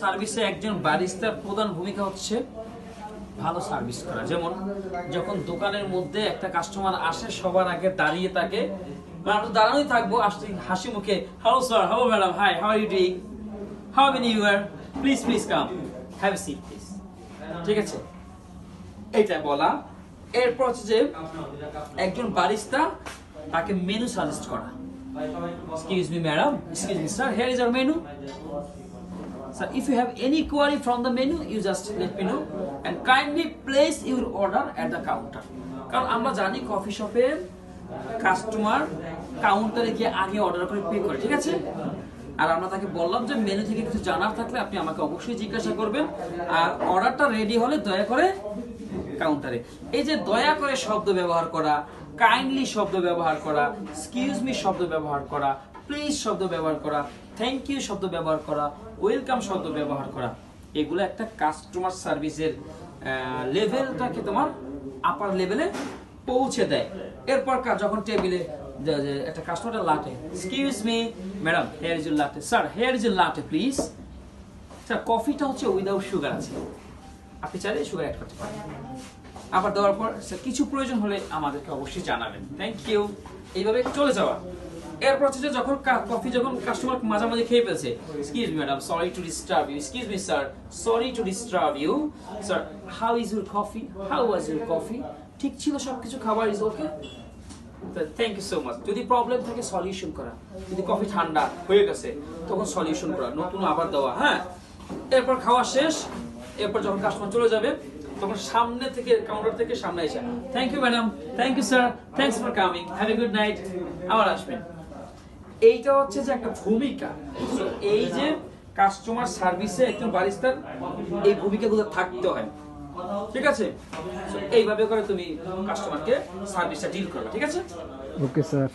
সার্ভিসে একজন বারিস্তার প্রধান ভূমিকা হচ্ছে ভালো সার্ভিস করা। যেমন যখন দোকানের মধ্যে একটা কাস্টমার আসে সবার আগে দাঁড়িয়ে থাকে, আমরা দাঁড়ানোই থাকবো, আসতে হাসি মুখে hello sir, hello madam, hi, how are you doing, how many you are, please please come, have a seat please. ঠিক আছে, এইটা বলা। এরপর হচ্ছে যে একজন বারিস্তা তাকে মেনু সাজেস্ট করা। Excuse me madam, excuse me sir, here is our menu. So if you have any query from the menu, you just let me know and kindly place your order at the counter. কারণ আমরা জানি coffee শপে customer কাউন্টারে গিয়ে আগে order করে pay করে, ঠিক আছে? আর আমরা তাকে বললাম যে মেনু থেকে কিছু জানার থাকলে আপনি আমাকে অবশ্যই জিজ্ঞাসা করবেন, আর অর্ডারটা রেডি হলে দয়া করে কাউন্টারে। এই যে দয়া করে শব্দ ব্যবহার করা, কাইন্ডলি শব্দ ব্যবহার করা, এক্সকিউজ মি শব্দ ব্যবহার করা, প্লিজ শব্দ ব্যবহার করা, থ্যাংক ইউ শব্দ ব্যবহার করা, ওয়েলকাম শব্দ ব্যবহার করা, এগুলো একটা কাস্টমার সার্ভিসের লেভেলটাকে তোমার আপার লেভেলে পৌঁছে দেয়। এরপর যখন টেবিলে একটা customer latte, excuse me madam, here is your latte, sir here is your latte please. Sir কফিটা হচ্ছে উইদাউট সুগার আছে, আপনি চাইলে সুগার অ্যাড করতে পারেন। আবার দেওয়ার পর স্যার কিছু প্রয়োজন হলে আমাদেরকে অবশ্যই জানাবেন, থ্যাংক ইউ, এইভাবে চলে যাওয়া। এরপর হচ্ছে যখন কফি যখন কাস্টমার মাঝামাঝি খেয়ে ফেলছে, excuse me madam, sorry to disturb you, excuse me sir, sorry to disturb you, sir how is your coffee, how was your coffee, ঠিক ছিল সবকিছু, খাবার is okay, thank you so much. যদি problem থাকে solution করা, যদি coffee ঠান্ডা হয়ে গেছে তখন সলিউশন করা, নতুন আবার দেওয়া। হ্যাঁ, এরপর খাওয়া শেষ, এরপর যখন কাস্টমার চলে যাবে তখন সামনে থেকে কাউন্টার থেকে সামনে এসে thank you madam, thank you sir, thanks for coming, have a good night, আবার আসবেন। এইটা হচ্ছে যে একটা ভূমিকা। এই যে কাস্টমার সার্ভিসে একজন বারিস্তার এই ভূমিকাগুলো থাকতে হয়, ঠিক আছে? এইভাবে করে তুমি কাস্টমারকে সার্ভিসটা ডিল করবে, ঠিক আছে? Okay sir.